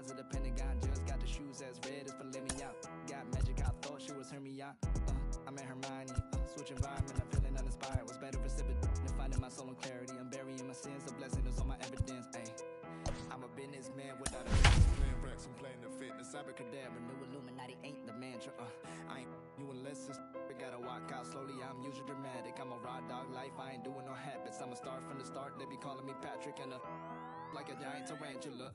eyes of the Pentagon. Just got the shoes as red as filet mignon. Got magic, I thought she was Hermione. I'm in Hermione. Switch environment, I'm feeling uninspired. Was better recipient than finding my soul and clarity. I'm burying my sins, the blessing is on my evidence. Ay. I'm a businessman without a business plan. Rex, I'm playing the fitness. Abracadabra, new Illuminati ain't the mantra. I ain't you unless it's gotta walk out slowly. I'm usually dramatic. I'm a raw dog life. I ain't doing no habits. I'm a star from the start. They be calling me Patrick and like a giant tarantula.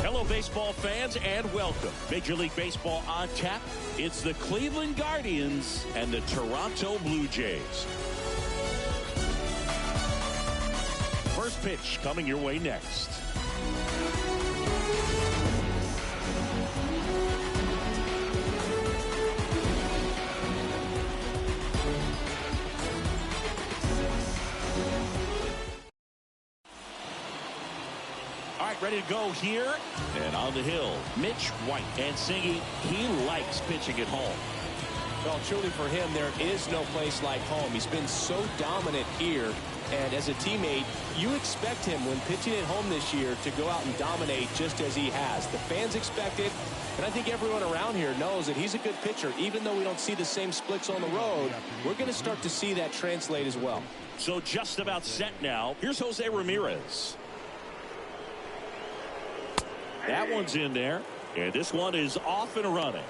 Hello, baseball fans, and welcome. Major League Baseball on tap. It's the Cleveland Guardians and the Toronto Blue Jays. First pitch coming your way next. All right, ready to go here. And on the hill, Mitch White. And singing, he likes pitching at home. Well, truly for him, there is no place like home. He's been so dominant here. And as a teammate, you expect him when pitching at home this year to go out and dominate just as he has. The fans expect it. And I think everyone around here knows that he's a good pitcher. Even though we don't see the same splits on the road, we're going to start to see that translate as well. So just about set now. Here's Jose Ramirez. That one's in there, and this one is off and running.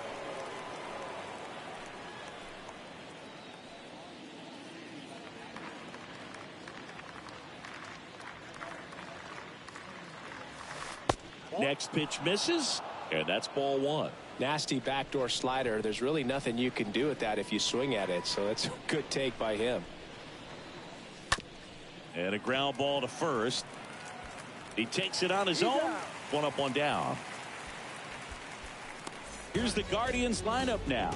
Next pitch misses, and that's ball one. Nasty backdoor slider. There's really nothing you can do with that if you swing at it, so that's a good take by him. And a ground ball to first. He takes it on his own. One up, one down. Here's the Guardians lineup now.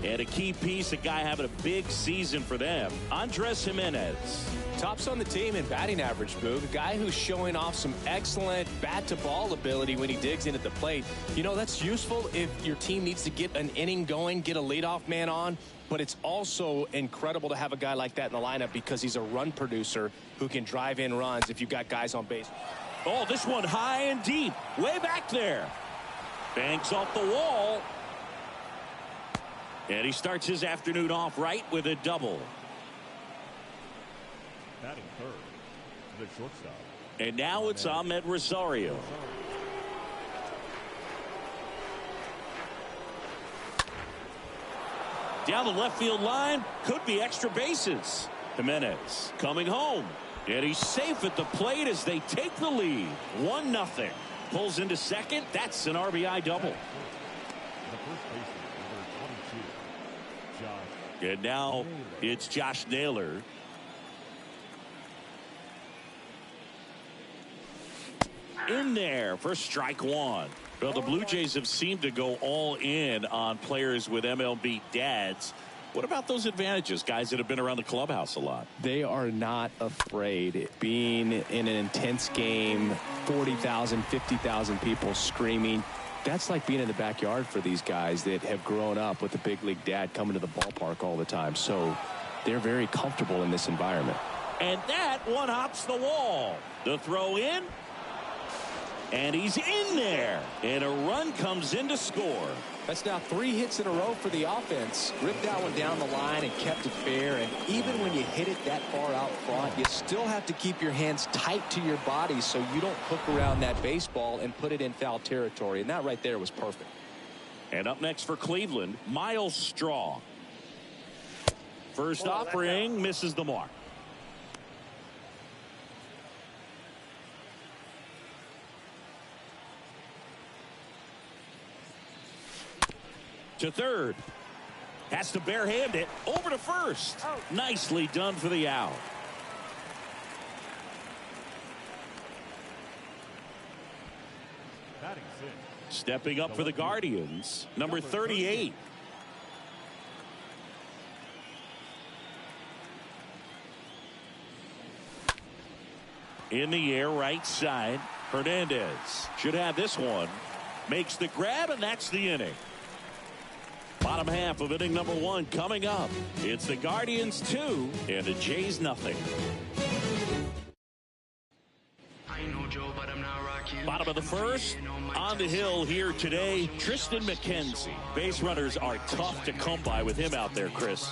And a key piece, a guy having a big season for them, Andres Gimenez. Tops on the team in batting average, Boog. A guy who's showing off some excellent bat-to-ball ability when he digs in at the plate. You know, that's useful if your team needs to get an inning going, get a leadoff man on. But it's also incredible to have a guy like that in the lineup because he's a run producer who can drive in runs if you've got guys on base. Oh, this one high and deep. Way back there. Banks off the wall. And he starts his afternoon off right with a double. Batting third, the shortstop. And now it's Ahmed Rosario. Down the left field line. Could be extra bases. Gimenez coming home. And he's safe at the plate as they take the lead. 1-0. Pulls into second. That's an RBI double. The first baseman, number 22, Josh. And now it's Josh Naylor. In there for strike one. Well, the Blue Jays have seemed to go all in on players with MLB dads. What about those advantages, guys that have been around the clubhouse a lot? They are not afraid. Being in an intense game, 40,000, 50,000 people screaming. That's like being in the backyard for these guys that have grown up with the big league dad coming to the ballpark all the time. So they're very comfortable in this environment. And that one hops the wall. The throw in. And he's in there. And a run comes in to score. That's now 3 hits in a row for the offense. Ripped that one down the line and kept it fair. And even when you hit it that far out front, you still have to keep your hands tight to your body so you don't hook around that baseball and put it in foul territory. And that right there was perfect. And up next for Cleveland, Miles Straw. First offering misses the mark. To third. Has to barehand it. Over to first. Nicely done for the out. Batting six. Stepping up for the Guardians, number 38. In the air, right side. Hernandez should have this one. Makes the grab, and that's the inning. Bottom half of inning number 1 coming up. It's the Guardians 2 and the Jays nothing. Bottom of the first. On the hill here today, Tristan McKenzie. Base runners are tough to come by with him out there, Chris.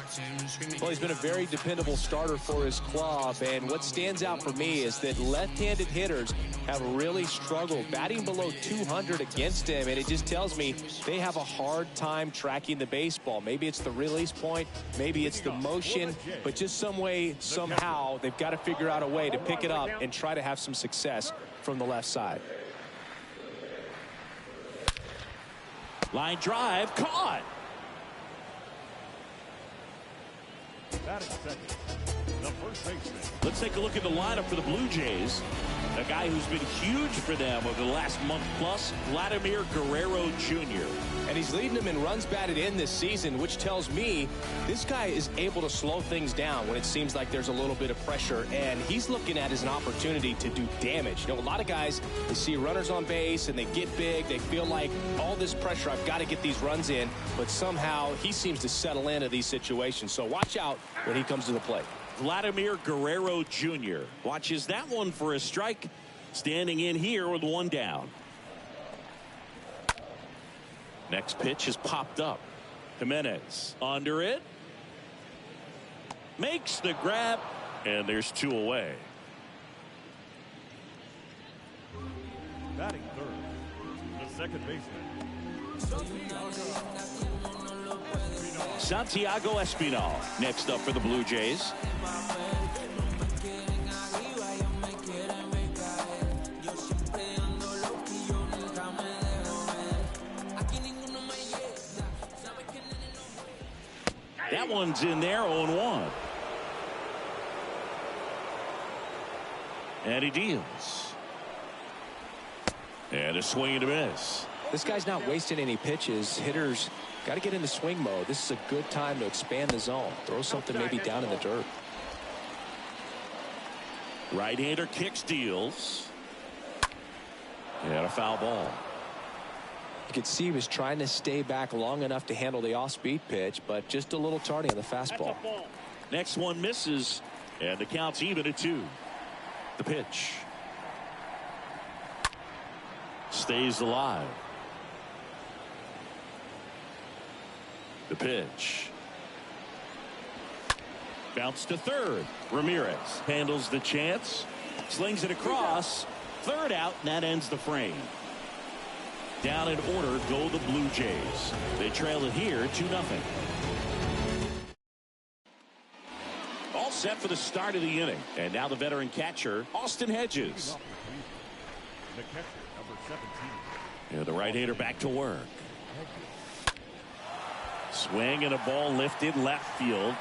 Well, he's been a very dependable starter for his club, and what stands out for me is that left-handed hitters have really struggled batting below 200 against him, and it just tells me they have a hard time tracking the baseball. Maybe it's the release point, maybe it's the motion, but just some way, somehow, they've got to figure out a way to pick it up and try to have some success from the left side. Line drive, caught. Batting second, the first baseman. Let's take a look at the lineup for the Blue Jays. A guy who's been huge for them over the last month plus, Vladimir Guerrero Jr. And he's leading them in runs batted in this season, which tells me this guy is able to slow things down when it seems like there's a little bit of pressure, and he's looking at it as an opportunity to do damage. You know, a lot of guys, they see runners on base and they get big. They feel like all this pressure, I've got to get these runs in, but somehow he seems to settle into these situations. So watch out when he comes to the plate. Vladimir Guerrero Jr. watches that one for a strike. Standing in here with 1 down. Next pitch is popped up. Jimenez under it. Makes the grab. And there's 2 away. Batting third, the second baseman, Santiago Espinal next up for the Blue Jays. That one's in there, 0-1. And he deals. And a swing and a miss. This guy's not wasting any pitches. Hitters got to get into swing mode. This is a good time to expand the zone. Throw something maybe down in the dirt. Right-hander kicks, deals. And a foul ball. You could see he was trying to stay back long enough to handle the off-speed pitch, but just a little tardy on the fastball. Next one misses, and the count's even at 2. The pitch. Stays alive. The pitch. Bounce to third. Ramirez handles the chance. Slings it across. Third out, and that ends the frame. Down in order go the Blue Jays. They trail it here 2-0. All set for the start of the inning. And now the veteran catcher, Austin Hedges. the catcher, number 17. And the right-hander back to work. Swing and a ball lifted left field.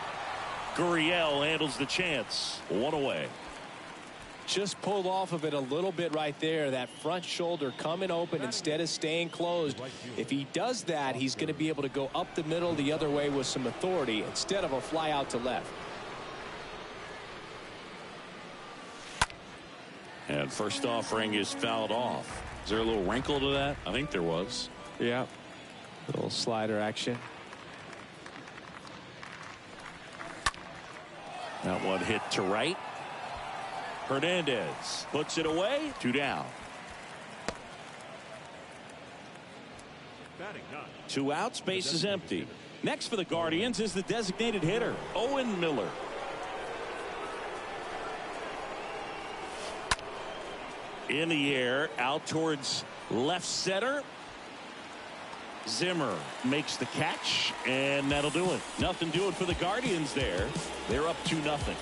Gurriel handles the chance. 1 away. Just pulled off of it a little bit right there. That front shoulder coming open instead of staying closed. If he does that, he's going to be able to go up the middle the other way with some authority instead of a fly out to left. And first offering is fouled off. Is there a little wrinkle to that? I think there was. Yeah. Little slider action. That one hit to right. Hernandez puts it away. 2 down. 2 outs. Base is empty. Next for the Guardians is the designated hitter, Owen Miller. In the air, out towards left center. Zimmer makes the catch, and that'll do it. Nothing doing for the Guardians there. They're up 2-0.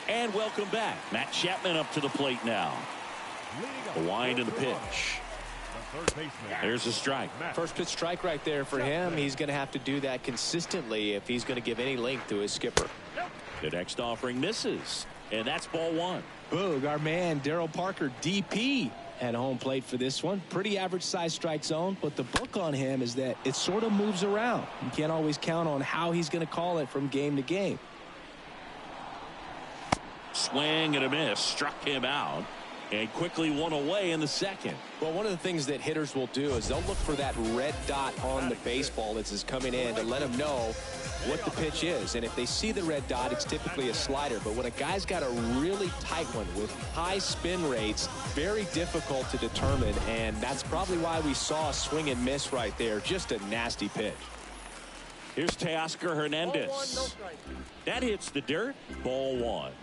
And welcome back. Matt Chapman up to the plate now. A wind in the pitch. There's a strike. First pitch strike right there for him. He's going to have to do that consistently if he's going to give any length to his skipper. The next offering misses, and that's ball 1. Boog, our man Daryl Parker, DP, at home plate for this one. Pretty average size strike zone, but the book on him is that it sort of moves around. You can't always count on how he's going to call it from game to game. Swing and a miss. Struck him out. And quickly one away in the second. Well, one of the things that hitters will do is they'll look for that red dot on the baseball as it's coming in to let them know what the pitch is. And if they see the red dot, it's typically a slider. But when a guy's got a really tight one with high spin rates, very difficult to determine. And that's probably why we saw a swing and miss right there. Just a nasty pitch. Here's Teoscar Hernandez. That hits the dirt. Ball one.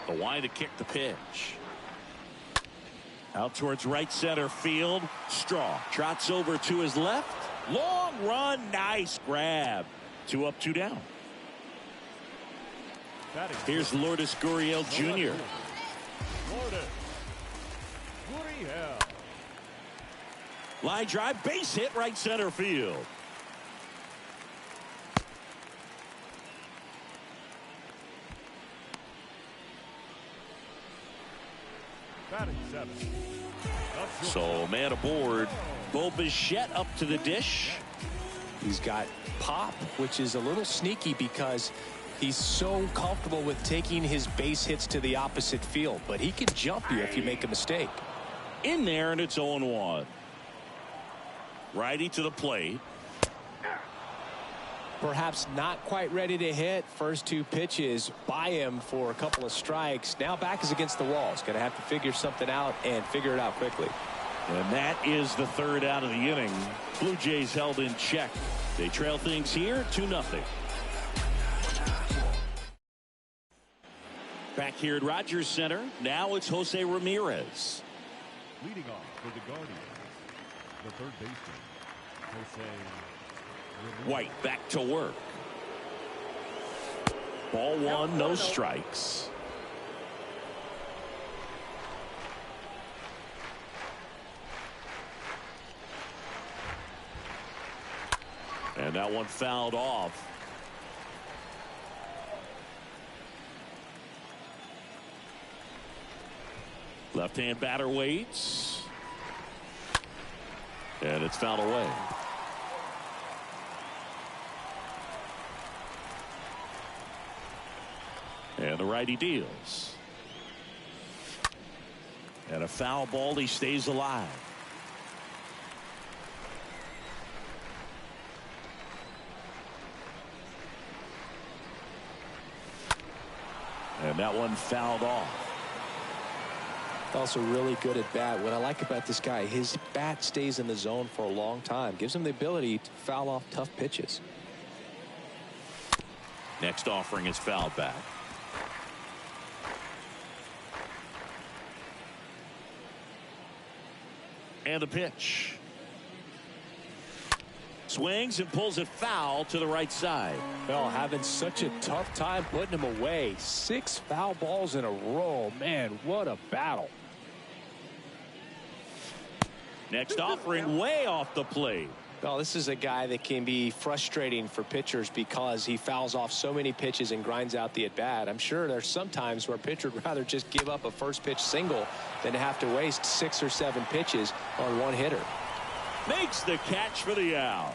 The wide to kick the pitch. Out towards right center field. Straw trots over to his left. Long run. Nice grab. 2 up, 2 down. Here's Lourdes Gurriel Jr. Line drive. Base hit right center field. So man aboard. Bo Bichette up to the dish. He's got pop, which is a little sneaky because he's so comfortable with taking his base hits to the opposite field. But he can jump you if you make a mistake. In there, and it's 0-1. Righty to the plate. Perhaps not quite ready to hit. First 2 pitches by him for a couple of strikes. Now back is against the wall. He's going to have to figure something out and figure it out quickly. And that is the 3rd out of the inning. Blue Jays held in check. They trail things here 2-0. Back here at Rogers Center. Now it's Jose Ramirez. Leading off for the Guardians, the third baseman, Jose Ramirez. White back to work. Ball one, no strikes. And that one fouled off. Left-hand batter waits. And it's fouled away. And the righty deals. And a foul ball. He stays alive. And that one fouled off. Also really good at bat. What I like about this guy, his bat stays in the zone for a long time. Gives him the ability to foul off tough pitches. Next offering is fouled back. And the pitch. Swings and pulls it foul to the right side. Well, having such a tough time putting him away. 6 foul balls in a row. Man, what a battle. Next offering way off the plate. Well, this is a guy that can be frustrating for pitchers because he fouls off so many pitches and grinds out the at-bat. I'm sure there's some times where a pitcher would rather just give up a first pitch single than to have to waste 6 or 7 pitches on one hitter. Makes the catch for the out.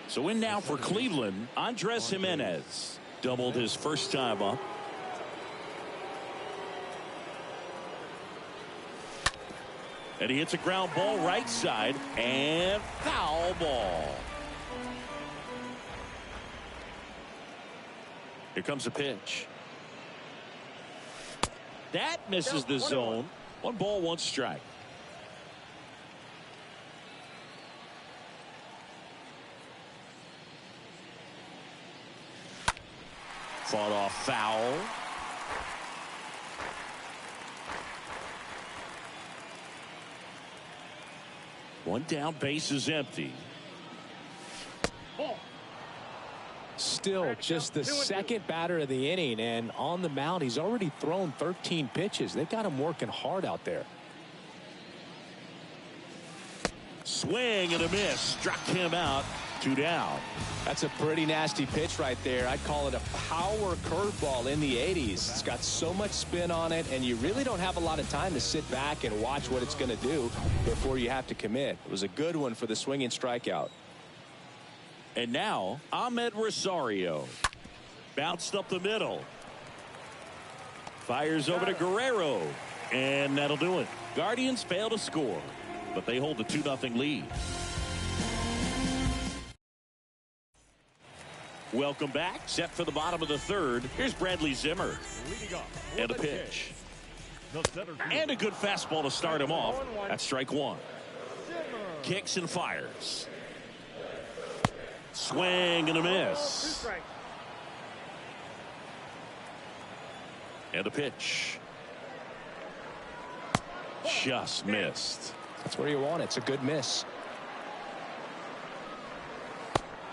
So in now for Cleveland, Andres Jimenez. Doubled his first time up. And he hits a ground ball right side and foul ball. Here comes a pitch. That misses the zone. 1 ball, 1 strike. Fought off foul. One down, base is empty. Still just the second batter of the inning, and on the mound he's already thrown 13 pitches. They've got him working hard out there. Swing and a miss. Struck him out. 2 down. That's a pretty nasty pitch right there. I'd call it a power curveball in the 80s. It's got so much spin on it, and you really don't have a lot of time to sit back and watch what it's going to do before you have to commit. It was a good one for the swinging strikeout. And now, Ahmed Rosario. Bounced up the middle. Fires over to Guerrero. And that'll do it. Guardians fail to score, but they hold the 2-0 lead. Welcome back. Set for the bottom of the third. Here's Bradley Zimmer. And a pitch. And a good fastball to start him off. That's strike one. Kicks and fires. Swing and a miss. And a pitch. Just missed. That's where you want it. It's a good miss.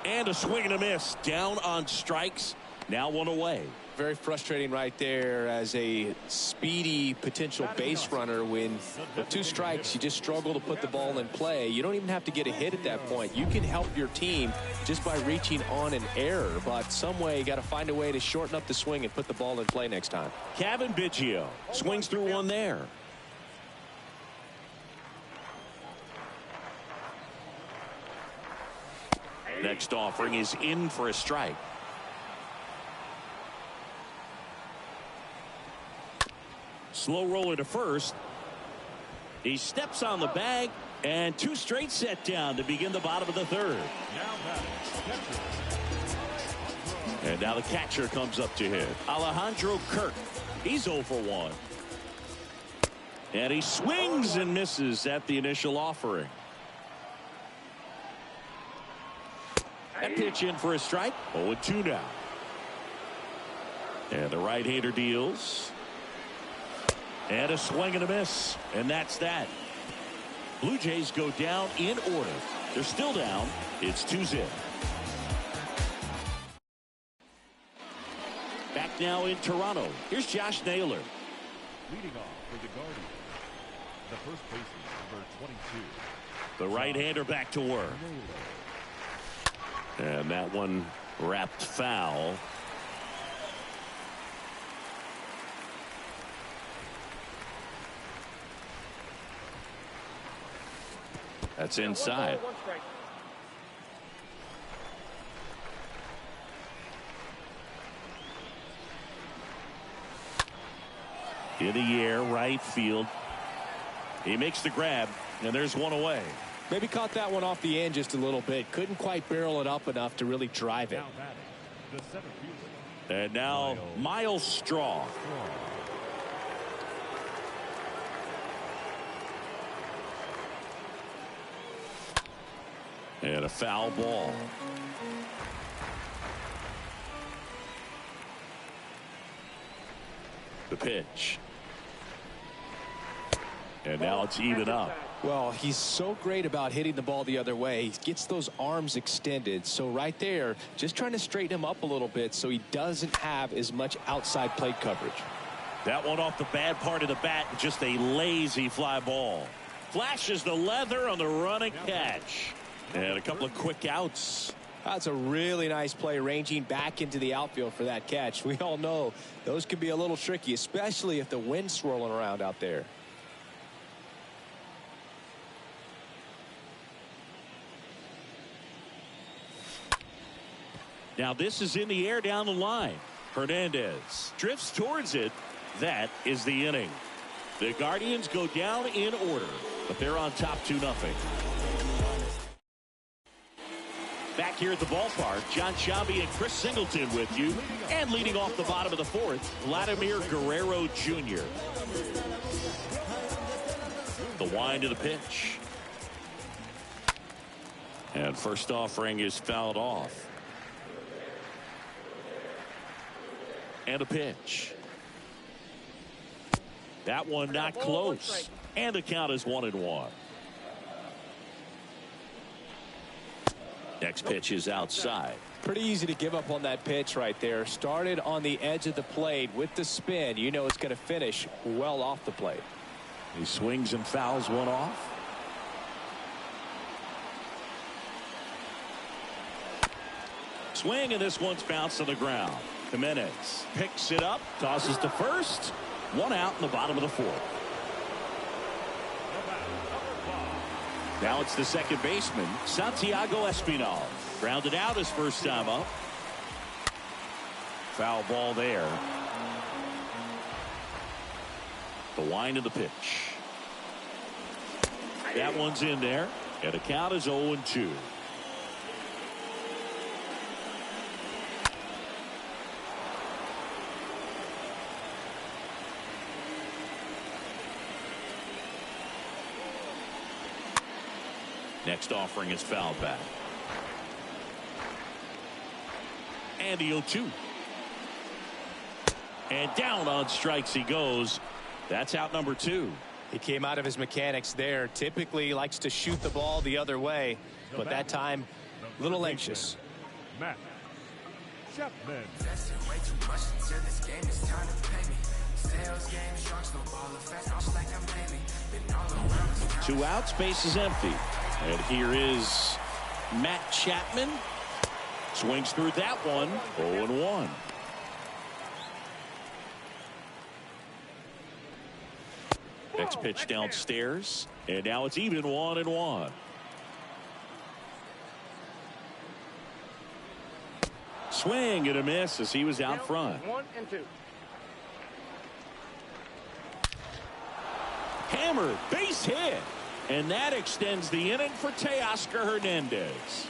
And a swing and a miss. Down on strikes. Now 1 away. Very frustrating right there as a speedy potential base runner. When with 2 strikes, you just struggle to put the ball in play. You don't even have to get a hit at that point. You can help your team just by reaching on an error. But some way, you got to find a way to shorten up the swing and put the ball in play next time. Kevin Biggio swings through one there. Next offering is in for a strike. Slow roller to first. He steps on the bag, and 2 straight set down to begin the bottom of the third. And now the catcher comes up to hit. Alejandro Kirk. He's 0 for 1. And he swings and misses at the initial offering. That pitch in for a strike. 0-2 now. And the right-hander deals. And a swing and a miss. And that's that. Blue Jays go down in order. They're still down. It's 2-0. Back now in Toronto. Here's Josh Naylor. Leading off for the Guardians, the first baseman, number 22. The right-hander back to work. And that one wrapped foul. That's inside. In the air, right field. He makes the grab, and there's one away. Maybe caught that one off the end just a little bit. Couldn't quite barrel it up enough to really drive it. And now Miles Straw. And a foul ball. The pitch. And now it's even up. Well, he's so great about hitting the ball the other way. He gets those arms extended. So right there, just trying to straighten him up a little bit so he doesn't have as much outside plate coverage. That one off the bad part of the bat. Just a lazy fly ball. Flashes the leather on the running catch. And a couple of quick outs. That's a really nice play, ranging back into the outfield for that catch. We all know those can be a little tricky, especially if the wind's swirling around out there. Now this is in the air down the line. Hernandez drifts towards it. That is the inning. The Guardians go down in order, but they're on top 2-0. Back here at the ballpark, John Sciambi and Chris Singleton with you. And leading off the bottom of the fourth, Vladimir Guerrero Jr. The wind of the pitch. And first offering is fouled off. And a pitch. That one not close. And the count is 1-1. Next pitch is outside. Pretty easy to give up on that pitch right there. Started on the edge of the plate with the spin. You know it's going to finish well off the plate. He swings and fouls one off. swing, and this one's bounced to the ground. Jimenez picks it up, tosses to first. One out in the bottom of the fourth. Now it's the second baseman, Santiago Espinal. Grounded out his first time up. Foul ball there. The wind of the pitch. That one's in there, and the count is 0-2. Next offering is fouled back. And the 0-2. And down on strikes he goes. That's out number 2. He came out of his mechanics there. Typically he likes to shoot the ball the other way, but that time a little anxious. Matt Chapman. 2 outs, base is empty. And here is Matt Chapman. Swings through that one. 0-1. Next pitch downstairs, and now it's even 1-1. Swing and a miss as he was out front. 1-2. Hammered, base hit, and that extends the inning for Teoscar Hernandez.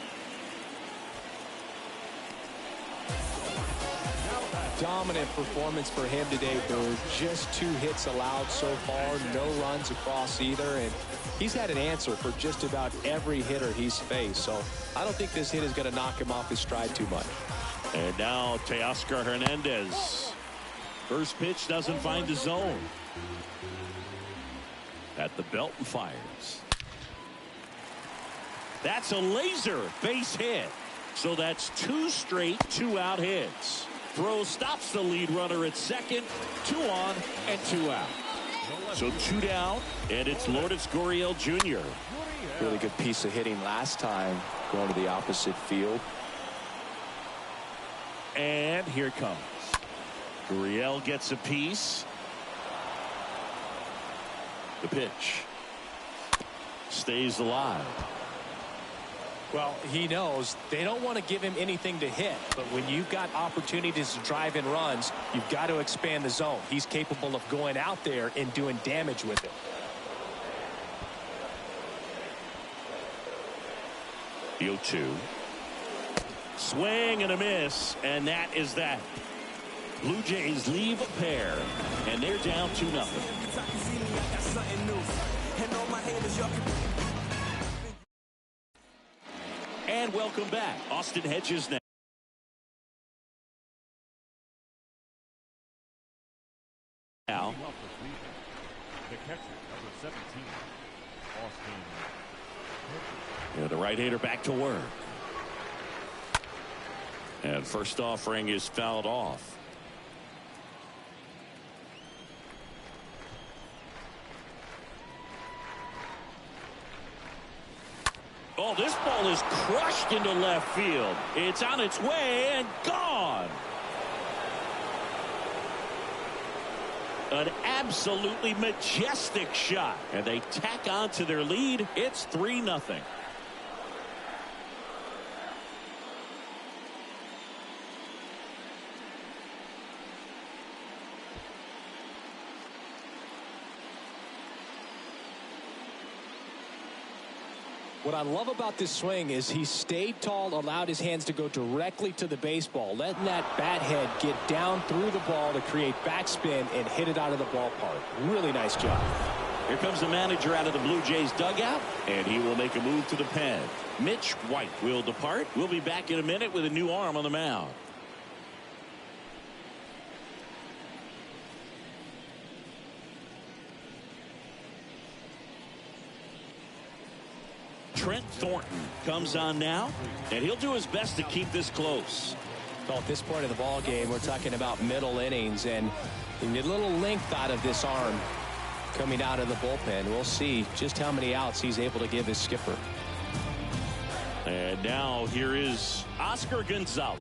Dominant performance for him today, Boo. Just 2 hits allowed so far, no runs across either, and he's had an answer for just about every hitter he's faced. So I don't think this hit is going to knock him off his stride too much. And now Teoscar Hernandez. First pitch doesn't find the zone. At the belt and fires. That's a laser base hit. So that's 2 straight 2-out hits. Throw stops the lead runner at second. 2 on and 2 out. So 2 down, and it's Lourdes Gurriel Jr. Really good piece of hitting last time, going to the opposite field. And here it comes. Gurriel gets a piece. The pitch stays alive. Well, he knows they don't want to give him anything to hit, but when you've got opportunities to drive in runs, you've got to expand the zone. He's capable of going out there and doing damage with it. The 0-2. Swing and a miss, and that is that. Blue Jays leave a pair, and they're down 2-0. And welcome back. Austin Hedges now. The catcher, number 17, Austin. Yeah, the right-hander back to work. And first offering is fouled off. Oh, this ball is crushed into left field. It's on its way and gone. An absolutely majestic shot. And they tack on to their lead. It's 3-0. What I love about this swing is he stayed tall, allowed his hands to go directly to the baseball, letting that bat head get down through the ball to create backspin and hit it out of the ballpark. Really nice job. Here comes the manager out of the Blue Jays dugout, and he will make a move to the pen. Mitch White will depart. We'll be back in a minute with a new arm on the mound. Trent Thornton comes on now, and he'll do his best to keep this close. Well, at this point of the ball game, we're talking about middle innings, and you need a little length out of this arm coming out of the bullpen. We'll see just how many outs he's able to give his skipper. And now here is Oscar Gonzalez.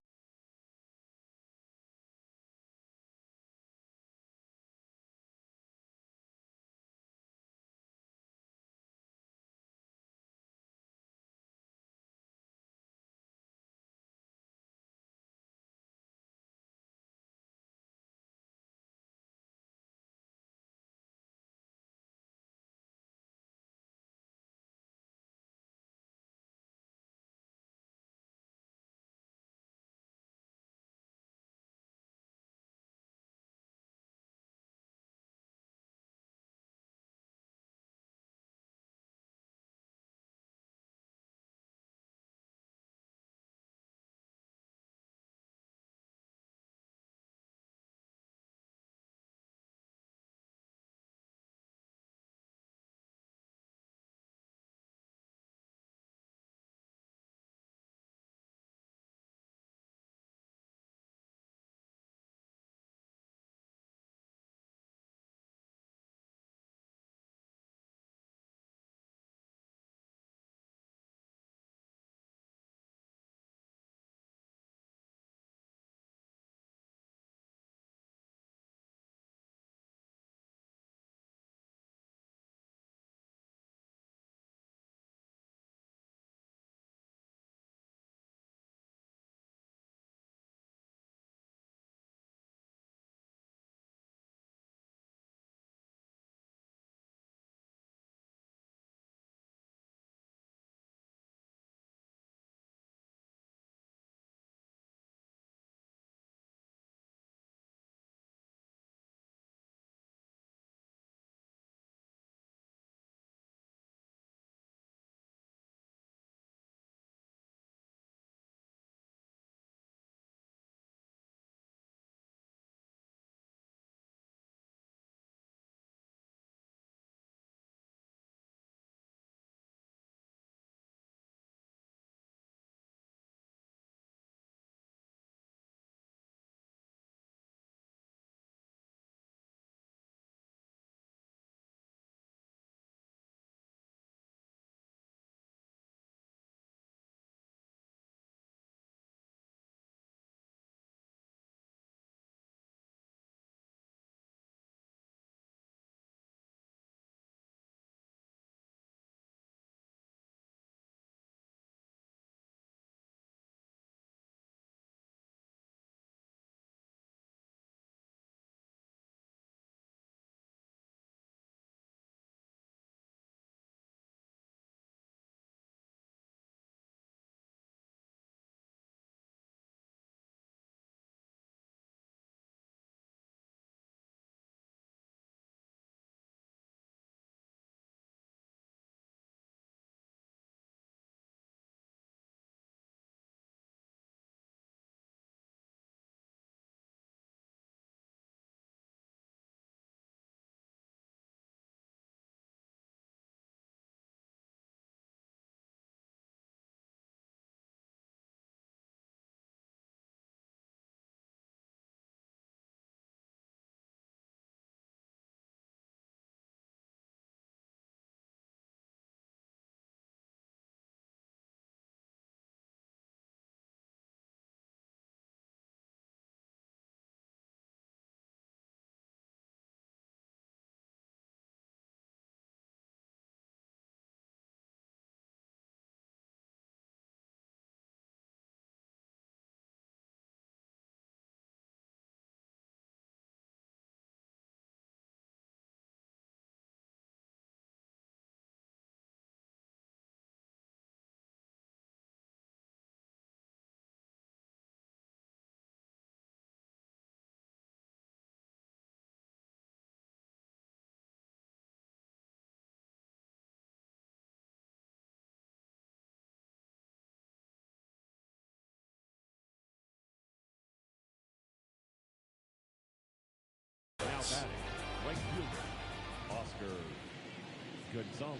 Gonzalez.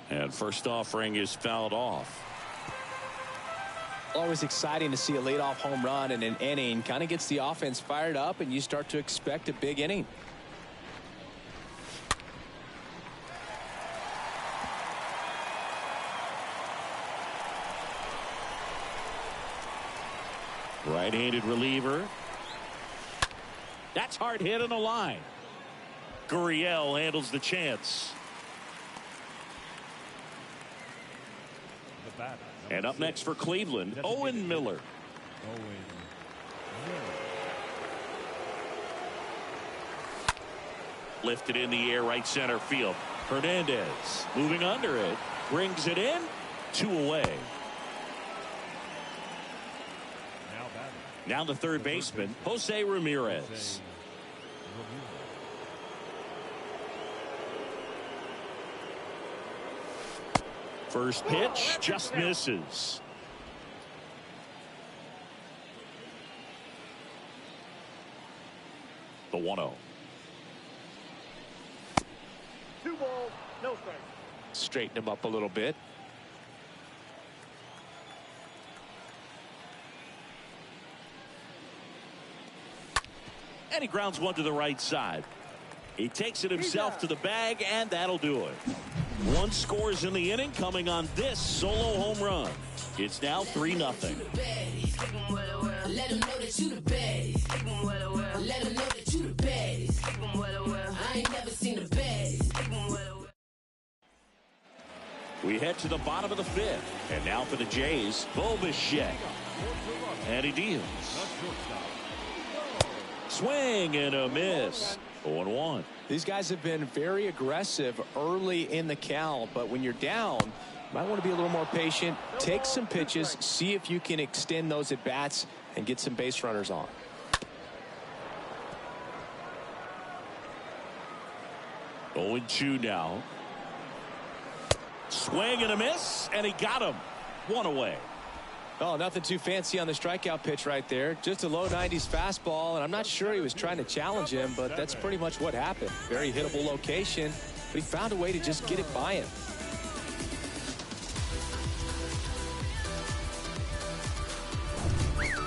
And first offering is fouled off. Always exciting to see a leadoff home run in an inning. Kind of gets the offense fired up, and you start to expect a big inning. Right-handed reliever. That's hard hit on the line. Gurriel handles the chance. The batter, And up next for Cleveland, Owen Miller. Owen Miller. Lifted in the air, right center field. Hernandez moving under it. Brings it in. 2 away. Now the third baseman, Jose Ramirez. First pitch just misses. The 1-0. 2 balls, no strike. Straighten him up a little bit. And he grounds one to the right side. He takes it himself to the bag, and that'll do it. 1 scores in the inning, coming on this solo home run. It's now 3-0. Let them know that you the baddest. Let them know that you the baddest. I ain't never seen the baddest. We head to the bottom of the 5th. And now for the Jays, Bobichet. And he deals. Swing and a miss. 0-1. These guys have been very aggressive early in the count, but when you're down, you might want to be a little more patient, take some pitches, see if you can extend those at bats and get some base runners on. Oh, 0-2 now. Swing and a miss, and he got him. 1 away. Oh, nothing too fancy on the strikeout pitch right there. Just a low 90s fastball, and I'm not sure he was trying to challenge him, but that's pretty much what happened. Very hittable location, but he found a way to just get it by him.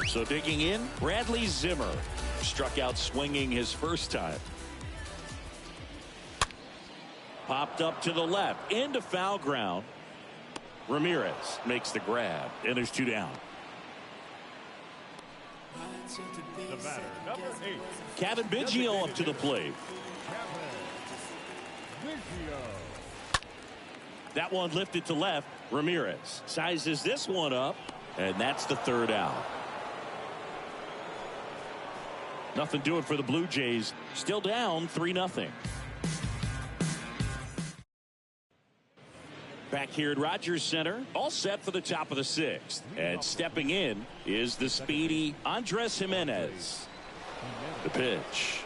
So digging in, Bradley Zimmer struck out swinging his first time. Popped up to the left, into foul ground. Ramirez makes the grab, and there's 2 down. The batter, number 8. Kevin Biggio up to the plate. That one lifted to left. Ramirez sizes this one up, and that's the 3rd out. Nothing doing for the Blue Jays. Still down 3-0. Back here at Rogers Center, all set for the top of the 6th. And stepping in is the speedy Andres Jimenez. The pitch.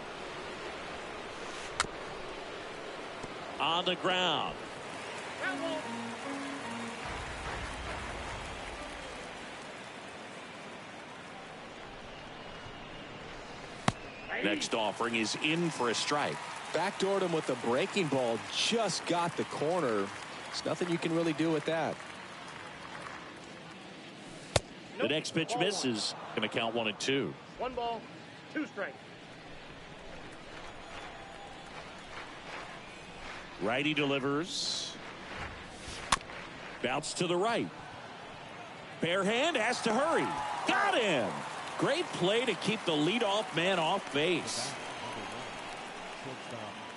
On the ground. Next offering is in for a strike. Backdoored him with a breaking ball, just got the corner. There's nothing you can really do with that. The next pitch misses. Going to count 1-2. 1 ball, 2 strikes. Righty delivers. Bounce to the right. Bare hand has to hurry. Got him. Great play to keep the leadoff man off base.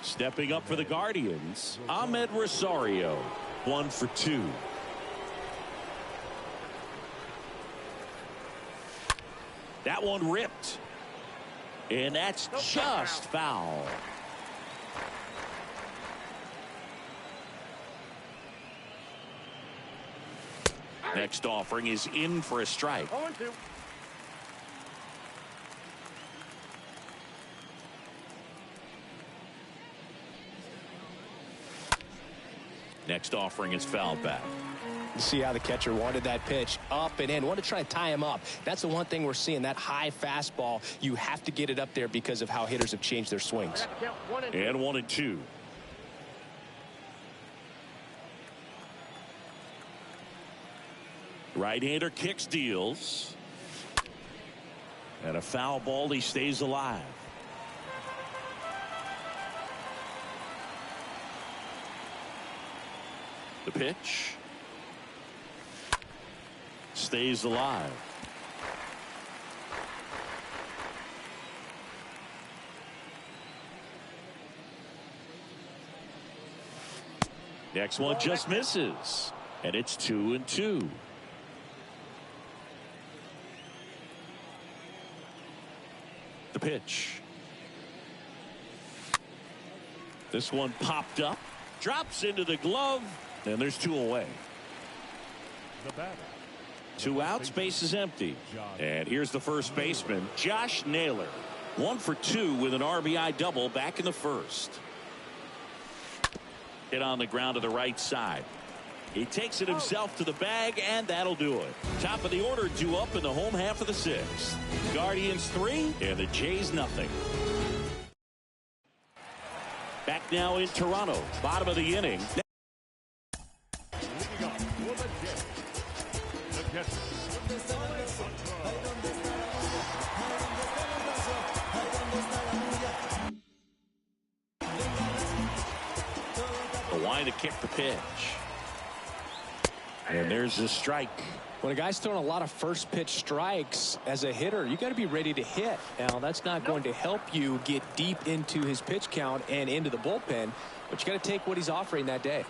Stepping up for the Guardians, Ahmed Rosario. 1 for 2. That one ripped. And that's just foul. Next offering is in for a strike. 0-2. Next offering is fouled back. You see how the catcher wanted that pitch up and in. Wanted to try to tie him up. That's the one thing we're seeing, that high fastball. You have to get it up there because of how hitters have changed their swings. And 1-2. Right-hander kicks, deals. And a foul ball. He stays alive. The pitch. Stays alive. Next one just misses. And it's 2-2. The pitch. This one popped up. Drops into the glove. And there's 2 away. The batter. 2 outs, base is empty. And here's the first baseman, Josh Naylor. 1 for 2 with an RBI double back in the first. Hit on the ground to the right side. He takes it himself to the bag, and that'll do it. Top of the order due up in the home half of the 6th. Guardians 3 and the Jays nothing. Back now in Toronto, bottom of the inning. Leading off for the Jays. The catcher. The line to kick the pitch. And there's a strike. When a guy's throwing a lot of first pitch strikes as a hitter, you got to be ready to hit. Now, that's not going to help you get deep into his pitch count and into the bullpen, but you got to take what he's offering that day.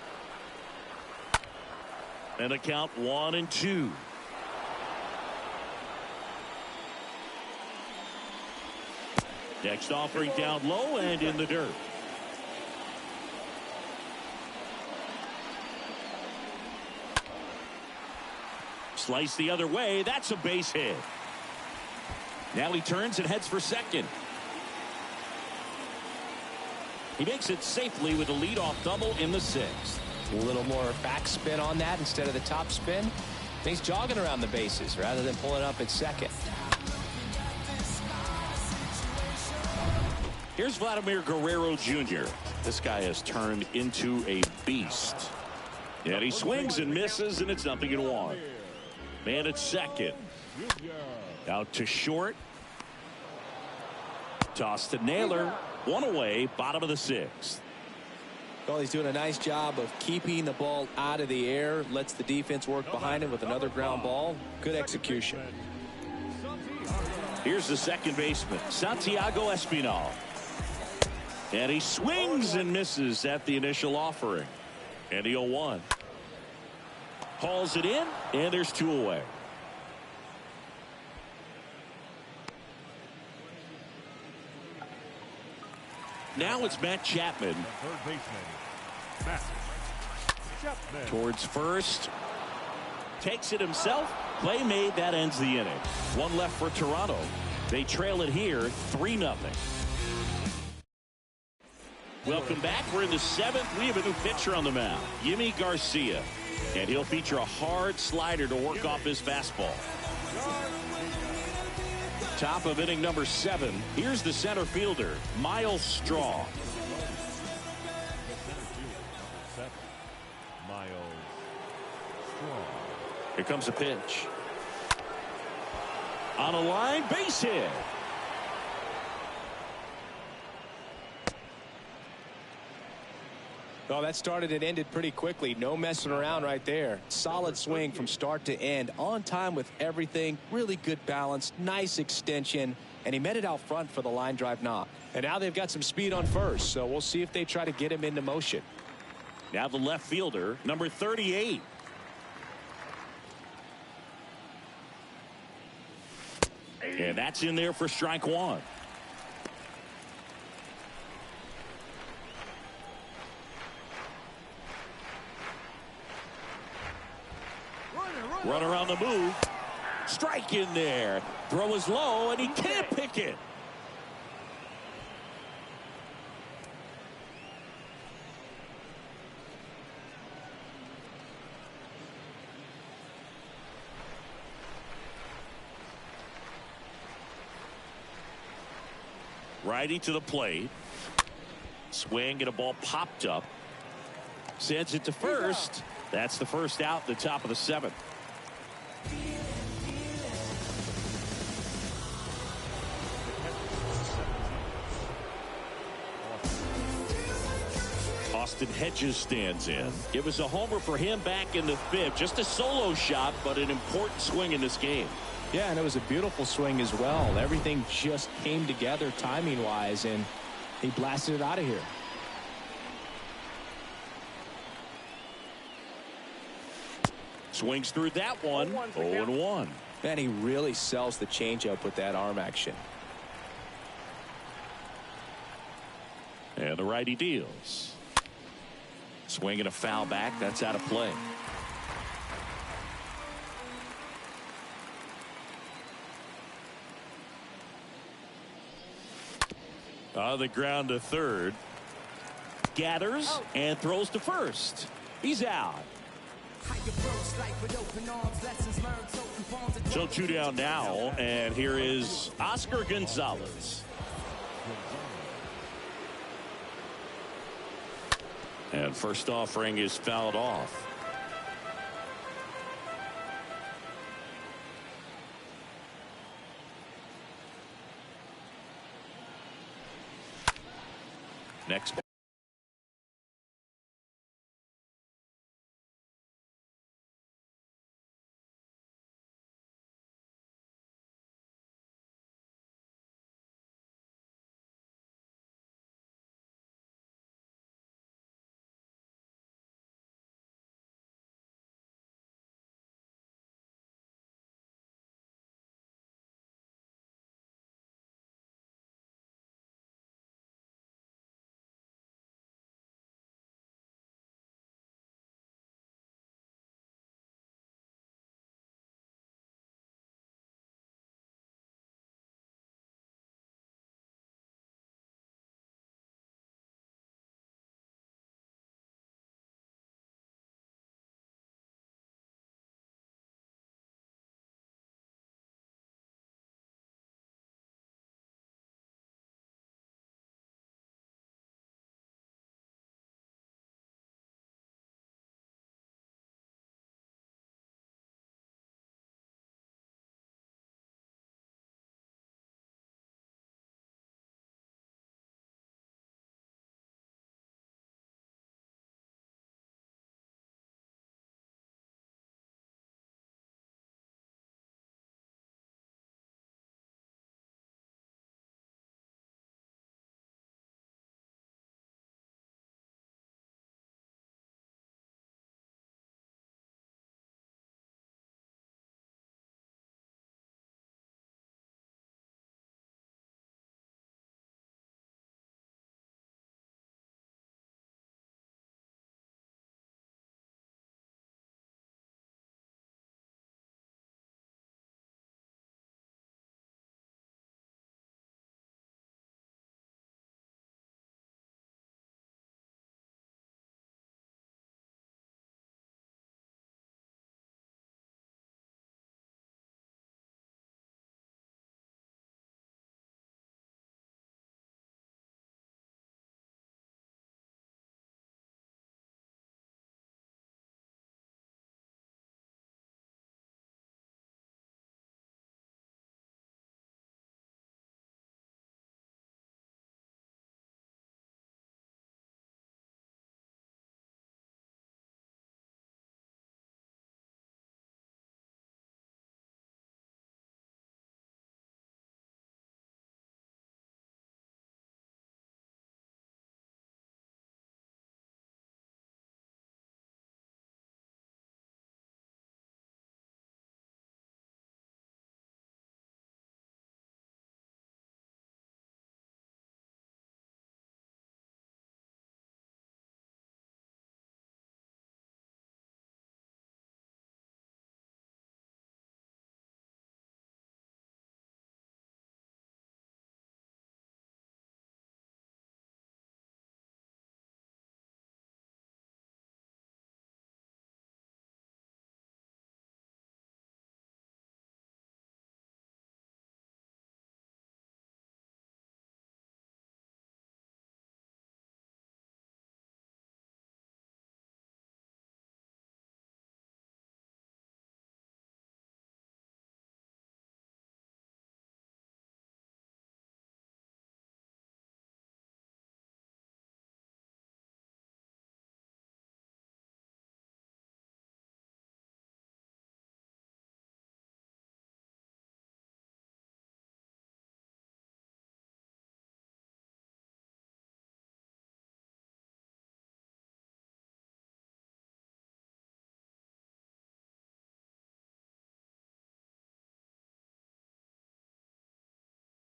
And a count 1-2. Next offering down low and in the dirt. Slice the other way. That's a base hit. Now he turns and heads for second. He makes it safely with a leadoff double in the 6th. A little more backspin on that instead of the top spin. He's jogging around the bases rather than pulling up at second. Here's Vladimir Guerrero Jr. This guy has turned into a beast. And he swings and misses, and it's 0-1. Man at second. Out to short. Toss to Naylor. 1 away, bottom of the 6th. Well, he's doing a nice job of keeping the ball out of the air. Lets the defense work behind him with another ground ball. Good execution. Here's the second baseman, Santiago Espinal. And he swings and misses at the initial offering. And the 0-1. Hauls it in, and there's 2 away. Now it's Matt Chapman. Third baseman, Matt Chapman. Towards first. Takes it himself. Play made. That ends the inning. 1 left for Toronto. They trail it here 3-0. Welcome back. We're in the 7th. We have a new pitcher on the mound, Yimi Garcia. And he'll feature a hard slider to work off his fastball. Top of inning number 7. Here's the center fielder, Miles Straw. Here comes a pitch. On a line, base hit. Well, that started and ended pretty quickly. No messing around right there. Solid swing from start to end. On time with everything. Really good balance. Nice extension. And he met it out front for the line drive knock. And now they've got some speed on first. So we'll see if they try to get him into motion. Now the left fielder, number 38. And that's in there for strike 1. Runner on the move. Strike in there. Throw is low, and he can't pick it. Righty to the plate. Swing and a ball popped up. Sends it to first. That's the first out, the top of the 7th. Austin Hedges stands in. It was a homer for him back in the fifth. Just a solo shot, but an important swing in this game. Yeah, and it was a beautiful swing as well. Everything just came together timing-wise, and he blasted it out of here. Swings through that one. 0-1. And he really sells the changeup with that arm action. And the righty deals. Swing and a foul back. That's out of play. On the ground to third. Gathers and throws to first. He's out. So 2 down now, and here is Oscar Gonzalez. And first offering is fouled off. Next.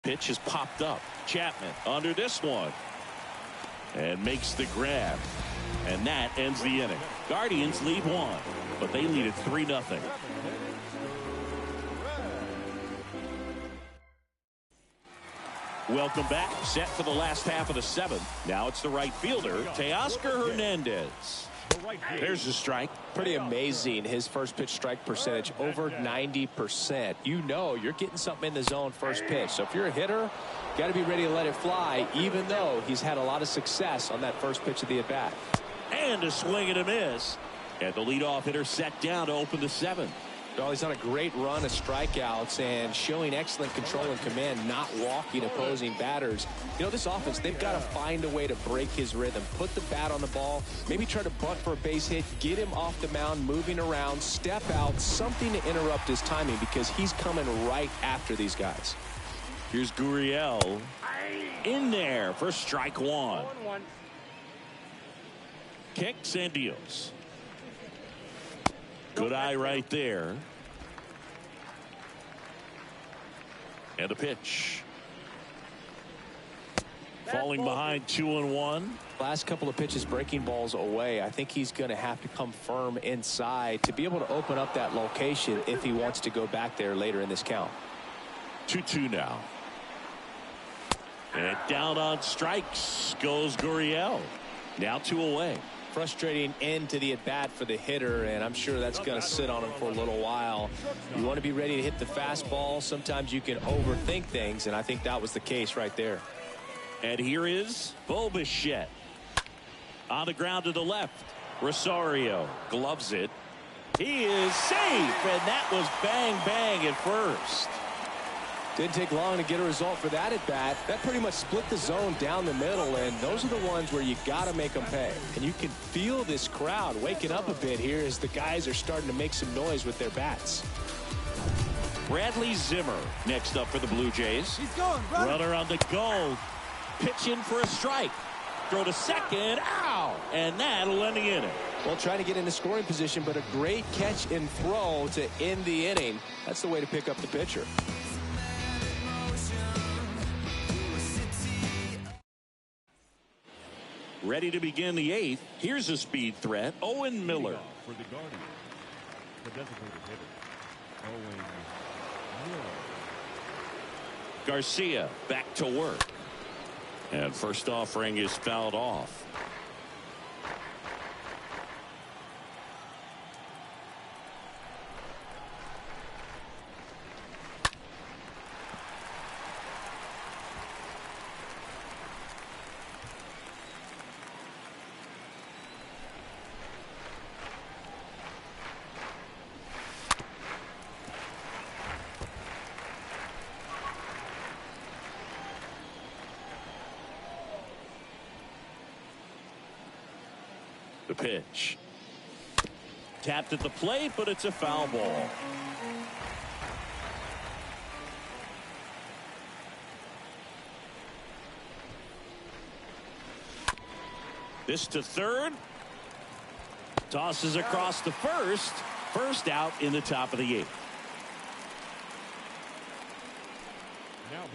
Pitch is popped up. Chapman under this one. And makes the grab. And that ends the inning. Guardians lead 1, but they lead it 3-0. Welcome back. Set for the last half of the 7th. Now it's the right fielder, Teoscar Hernandez. There's a strike. Pretty amazing. His first pitch strike percentage over 90%. You know you're getting something in the zone first pitch. So if you're a hitter, got to be ready to let it fly, even though he's had a lot of success on that first pitch of the at-bat. And a swing and a miss. And the leadoff hitter set down to open the 7th. Well, he's on a great run of strikeouts and showing excellent control and command, not walking opposing batters. You know, this offense, they've got to find a way to break his rhythm, put the bat on the ball, maybe try to bunt for a base hit, get him off the mound, moving around, step out, something to interrupt his timing because he's coming right after these guys. Here's Gurriel in there for strike 1. Kicks and deals. Good eye right there. And a pitch. Falling behind 2-1. Last couple of pitches breaking balls away. I think he's going to have to come firm inside to be able to open up that location if he wants to go back there later in this count. 2-2 now. And down on strikes goes Gurriel. Now 2 away. Frustrating end to the at-bat for the hitter, and I'm sure that's going to sit on him for a little while. You want to be ready to hit the fastball. Sometimes you can overthink things, and I think that was the case right there. And here is Bo Bichette. On the ground to the left. Rosario gloves it. He is safe, and that was bang, bang at first. Didn't take long to get a result for that at bat. That pretty much split the zone down the middle, and those are the ones where you got to make them pay. And you can feel this crowd waking up a bit here as the guys are starting to make some noise with their bats. Bradley Zimmer next up for the Blue Jays. He's going, runner on the go. Pitch in for a strike. Throw to second. Ow! And that'll end the inning. Well, trying to get into scoring position, but a great catch and throw to end the inning. That's the way to pick up the pitcher. Ready to begin the 8th. Here's a speed threat. Owen Miller. For the Guardians, the designated hitter, Owen Miller. Garcia back to work. And first offering is fouled off. The pitch. Tapped at the plate, but it's a foul ball. This to third. Tosses across to first. First out in the top of the 8th.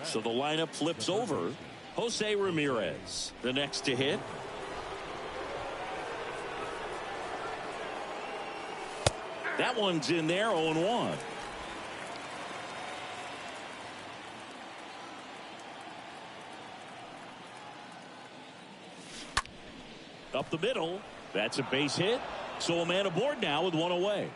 So the lineup flips over. Jose Ramirez, the next to hit. That one's in there, 0-1. Up the middle. That's a base hit. So a man aboard now with 1 away.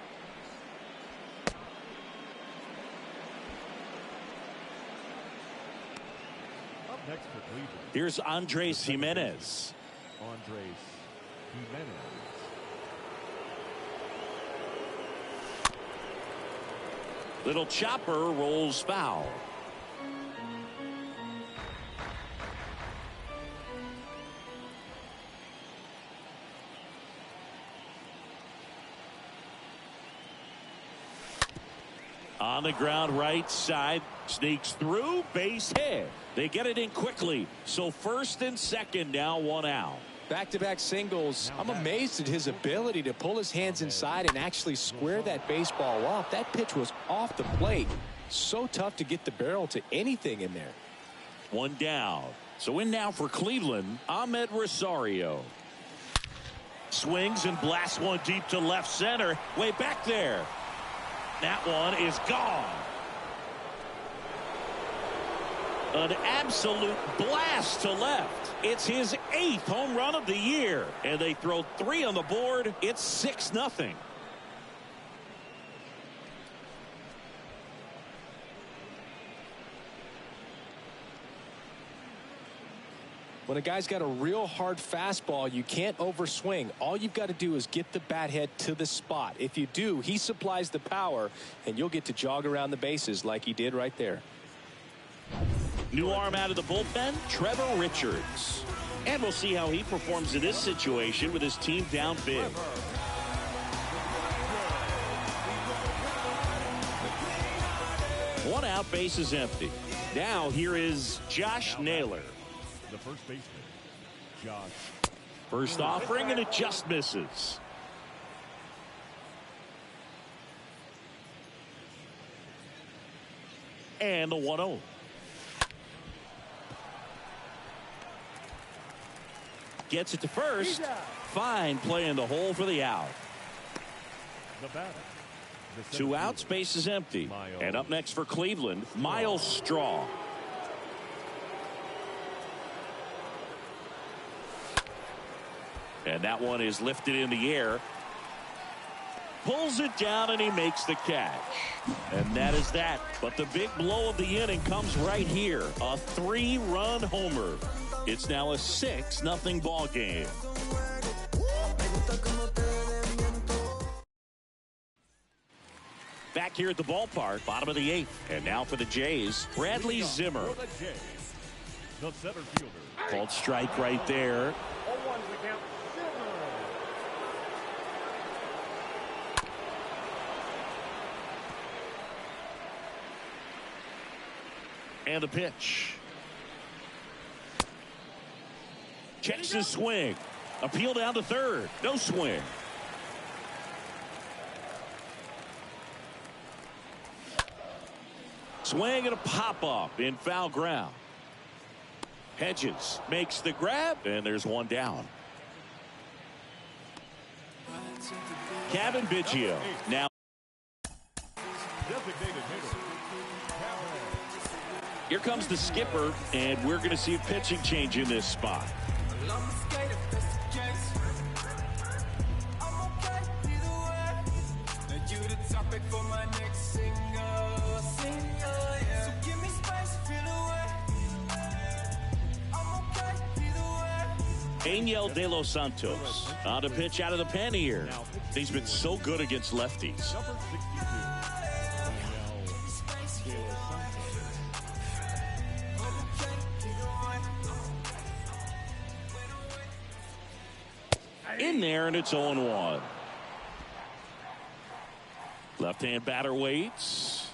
Up next for Cleveland. Here's Andres Jimenez. Andres Jimenez. Little chopper rolls foul. On the ground right side, sneaks through, base hit. They get it in quickly. So first and second, now 1 out. Back-to-back singles. I'm amazed at his ability to pull his hands inside and actually square that baseball up. That pitch was off the plate. So tough to get the barrel to anything in there. One down. So in now for Cleveland, Ahmed Rosario. Swings and blasts one deep to left center. Way back there. That one is gone. An absolute blast to left. It's his 8th home run of the year. And they throw 3 on the board. It's 6-0. When a guy's got a real hard fastball, you can't overswing. All you've got to do is get the bat head to the spot. If you do, he supplies the power, and you'll get to jog around the bases like he did right there. New arm out of the bullpen, Trevor Richards. And we'll see how he performs in this situation with his team down big. One out, base is empty. Now here is Josh Naylor. The first baseman, Josh. First offering, and it just misses. And the 1-0. Gets it to first. Fine play in the hole for the out. The batter. 2 outs, base is empty. And up next for Cleveland, Miles Straw. And that one is lifted in the air. Pulls it down, and he makes the catch. And that is that. But the big blow of the inning comes right here. A 3-run homer. It's now a 6-0 ball game. Back here at the ballpark, bottom of the 8th. And now for the Jays, Bradley Zimmer. The center fielder. Called strike right there. 0-1 the count. And the pitch. Checks his swing. Appeal down to third. No swing. Swing and a pop-up in foul ground. Hedges makes the grab, and there's one down. Kevin Biggio now. Designated hitter. Here comes the skipper, and we're going to see a pitching change in this spot. Angel De Los Santos on to pitch out of the pen here. He's been so good against lefties. Number 62. In there, and it's 0-1. Left-hand batter waits.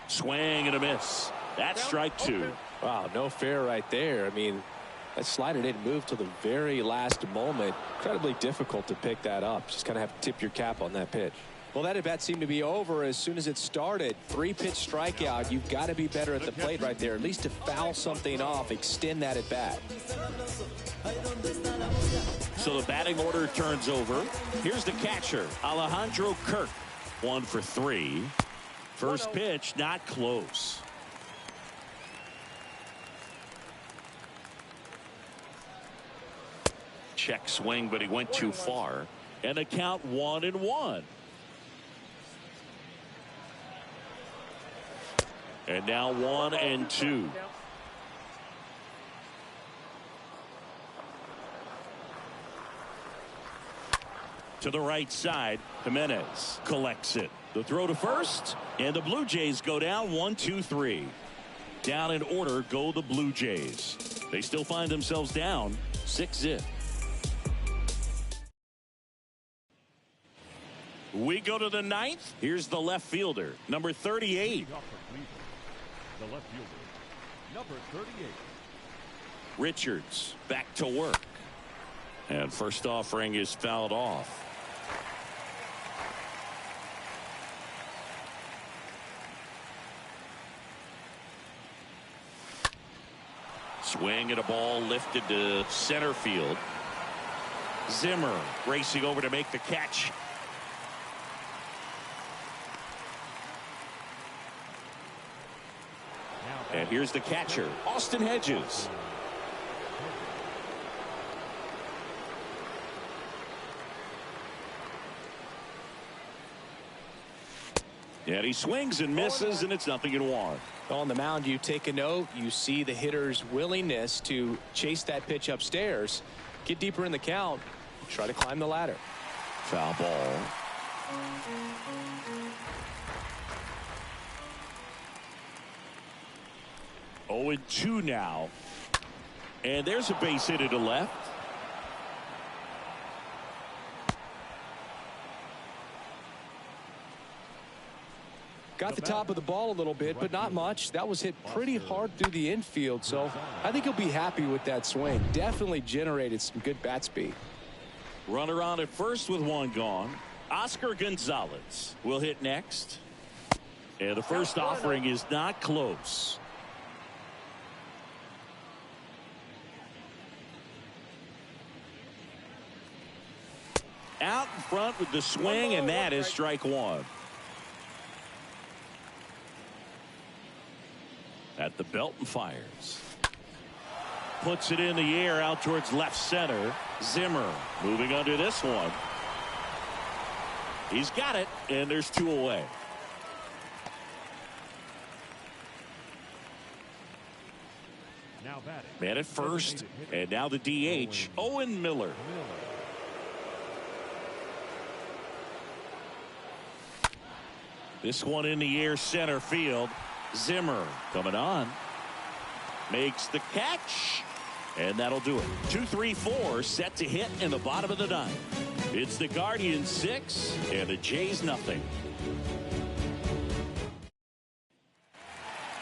Swing and a miss. That's strike 2. Wow, no fair right there. I mean, that slider didn't move till the very last moment. Incredibly difficult to pick that up. Just kind of have to tip your cap on that pitch. Well, that at bat seemed to be over as soon as it started. 3-pitch strikeout. You've got to be better at the plate right there. At least to foul something off, extend that at bat. So the batting order turns over. Here's the catcher, Alejandro Kirk. 1 for 3. First pitch, not close. Check swing, but he went too far. And the count 1-1. And now 1-2. To the right side, Jimenez collects it. The throw to first, and the Blue Jays go down 1-2-3. Down in order go the Blue Jays. They still find themselves down 6-0. We go to the 9th. Here's the left fielder, number 38. The left fielder, number 38. Richards back to work. And first offering is fouled off. Swing and a ball lifted to center field. Zimmer racing over to make the catch. And here's the catcher, Austin Hedges. And he swings and misses, and it's 0-1. On the mound, you take a note. You see the hitter's willingness to chase that pitch upstairs, get deeper in the count, try to climb the ladder. Foul ball. Oh, 0-2 now. And there's a base hit to the left. Got the top of the ball a little bit, but not much. That was hit pretty hard through the infield, so I think he'll be happy with that swing. Definitely generated some good bat speed. Runner on at first with one gone. Oscar Gonzalez will hit next. And the first offering is not close. Out in front with the swing, and that is strike one. At the belt and fires. Puts it in the air out towards left center. Zimmer moving under this one. He's got it, and there's two away. Now batting. Man at first, and now the DH, Owen Miller. This one in the air, center field. Zimmer coming on. Makes the catch. And that'll do it. 2-3-4 set to hit in the bottom of the ninth. It's the Guardians 6 and the Jays nothing.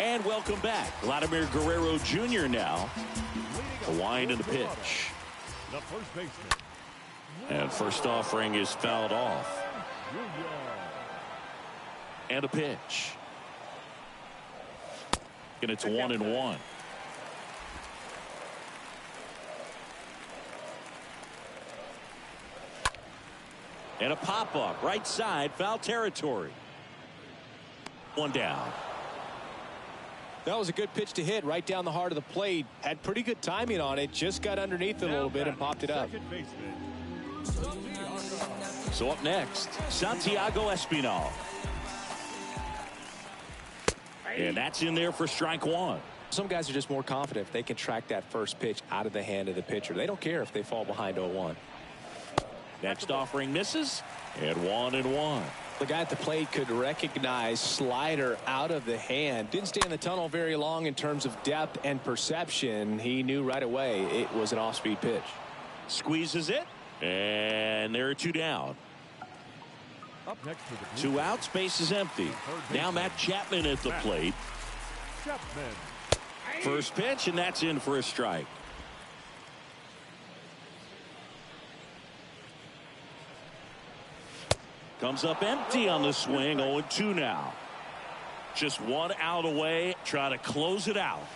And welcome back. Vladimir Guerrero Jr. now. The wind and the pitch. The first baseman. And first offering is fouled off. And a pitch. And it's 1-1. And a pop-up right side, foul territory. One down. That was a good pitch to hit right down the heart of the plate. Had pretty good timing on it. Just got underneath it a little bit and popped it up. So up next, Santiago Espinal. And that's in there for strike one. Some guys are just more confident if they can track that first pitch out of the hand of the pitcher. They don't care if they fall behind 0-1. Next offering misses, and 1-1. The guy at the plate could recognize slider out of the hand. Didn't stay in the tunnel very long in terms of depth and perception. He knew right away it was an off-speed pitch. Squeezes it, and there are two down. Up next to the two outs, base is empty. Now Matt Chapman at the plate. Chapman. First pitch, and that's in for a strike. Comes up empty on the swing. 0-2 now. Just one out away. Try to close it out.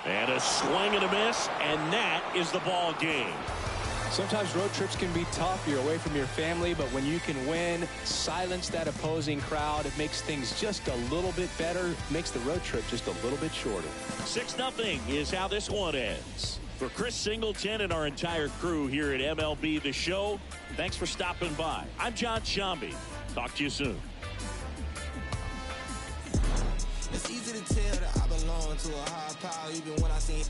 And a swing and a miss, and that is the ball game. Sometimes road trips can be tough. You're away from your family, but when you can win, silence that opposing crowd, it makes things just a little bit better, makes the road trip just a little bit shorter. 6-0 is how this one ends. For Chris Singleton and our entire crew here at MLB The Show, thanks for stopping by. I'm John Shambi. Talk to you soon. It's easy to tell that I belong to a high power, even when I see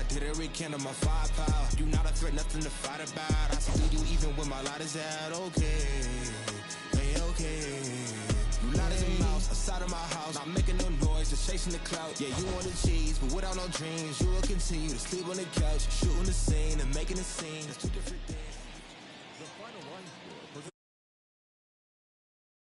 didn't rekindle my firepower. You not a threat, nothing to fight about. I see you even when my light is out. Okay, hey, okay. You light as a mouse outside of my house, not making no noise, just chasing the clout. Yeah, you want the cheese, but without no dreams, you will continue to sleep on the couch, shooting the scene and making the scene. It's two different things.